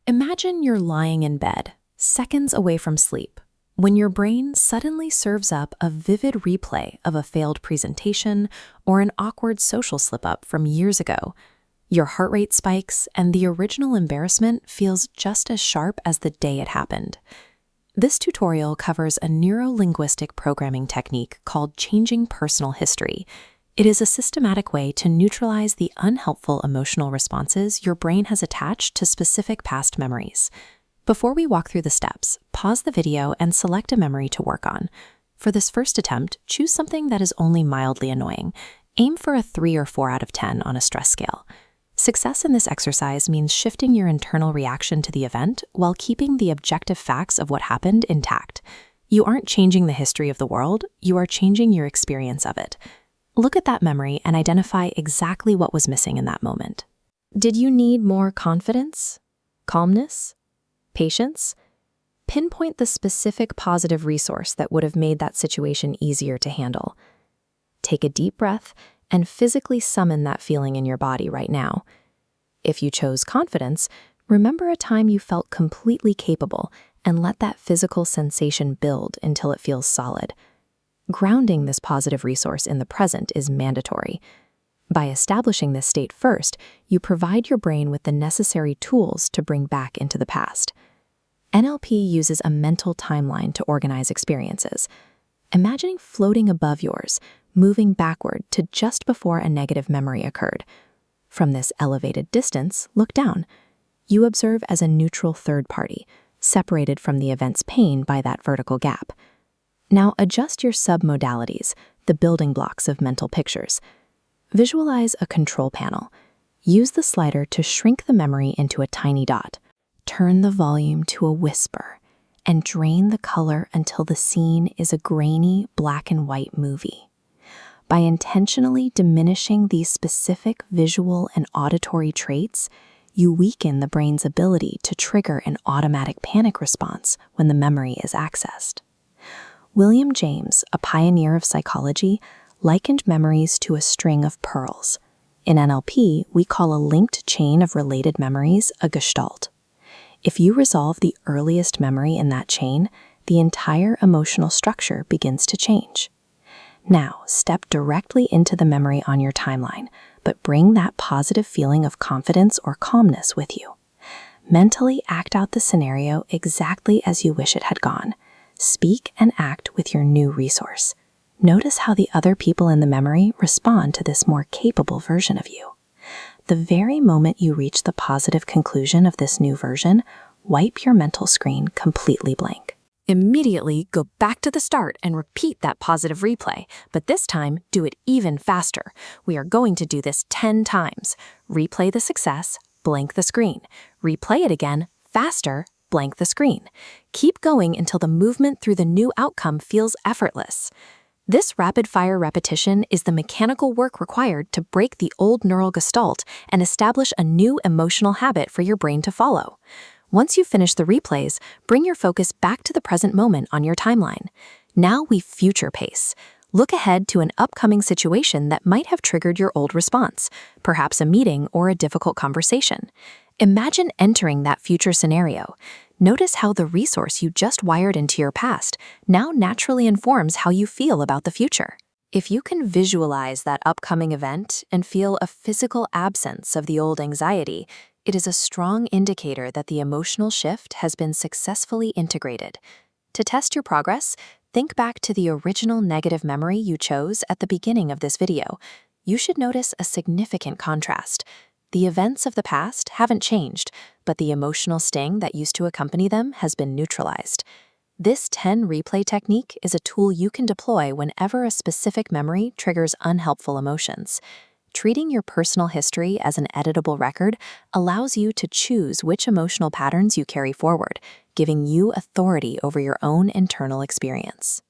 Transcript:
Imagine you're lying in bed, seconds away from sleep, when your brain suddenly serves up a vivid replay of a failed presentation or an awkward social slip-up from years ago. Your heart rate spikes, and the original embarrassment feels just as sharp as the day it happened. This tutorial covers a neuro-linguistic programming technique called changing personal history. It is a systematic way to neutralize the unhelpful emotional responses your brain has attached to specific past memories. Before we walk through the steps, pause the video and select a memory to work on. For this first attempt, choose something that is only mildly annoying. Aim for a 3 or 4 out of 10 on a stress scale. Success in this exercise means shifting your internal reaction to the event while keeping the objective facts of what happened intact. You aren't changing the history of the world, you are changing your experience of it. Look at that memory and identify exactly what was missing in that moment. Did you need more confidence? Calmness? Patience? Pinpoint the specific positive resource that would have made that situation easier to handle. Take a deep breath and physically summon that feeling in your body right now. If you chose confidence, remember a time you felt completely capable and let that physical sensation build until it feels solid. Grounding this positive resource in the present is mandatory. By establishing this state first, you provide your brain with the necessary tools to bring back into the past. NLP uses a mental timeline to organize experiences. Imagining floating above yours, moving backward to just before a negative memory occurred. From this elevated distance, look down. You observe as a neutral third party, separated from the event's pain by that vertical gap. Now adjust your submodalities, the building blocks of mental pictures. Visualize a control panel. Use the slider to shrink the memory into a tiny dot. Turn the volume to a whisper, and drain the color until the scene is a grainy black and white movie. By intentionally diminishing these specific visual and auditory traits, you weaken the brain's ability to trigger an automatic panic response when the memory is accessed. William James, a pioneer of psychology, likened memories to a string of pearls. In NLP, we call a linked chain of related memories a gestalt. If you resolve the earliest memory in that chain, the entire emotional structure begins to change. Now, step directly into the memory on your timeline, but bring that positive feeling of confidence or calmness with you. Mentally act out the scenario exactly as you wish it had gone. Speak and act with your new resource. Notice how the other people in the memory respond to this more capable version of you. The very moment you reach the positive conclusion of this new version, wipe your mental screen completely blank. Immediately go back to the start and repeat that positive replay, but this time do it even faster. We are going to do this 10 times. Replay the success, blank the screen. Replay it again, faster, blank the screen. Keep going until the movement through the new outcome feels effortless. This rapid-fire repetition is the mechanical work required to break the old neural gestalt and establish a new emotional habit for your brain to follow. Once you finish the replays, bring your focus back to the present moment on your timeline. Now we future pace. Look ahead to an upcoming situation that might have triggered your old response, perhaps a meeting or a difficult conversation. Imagine entering that future scenario. Notice how the resource you just wired into your past now naturally informs how you feel about the future. If you can visualize that upcoming event and feel a physical absence of the old anxiety, it is a strong indicator that the emotional shift has been successfully integrated. To test your progress, think back to the original negative memory you chose at the beginning of this video. You should notice a significant contrast. The events of the past haven't changed, but the emotional sting that used to accompany them has been neutralized. This 10 replay technique is a tool you can deploy whenever a specific memory triggers unhelpful emotions. Treating your personal history as an editable record allows you to choose which emotional patterns you carry forward, giving you authority over your own internal experience.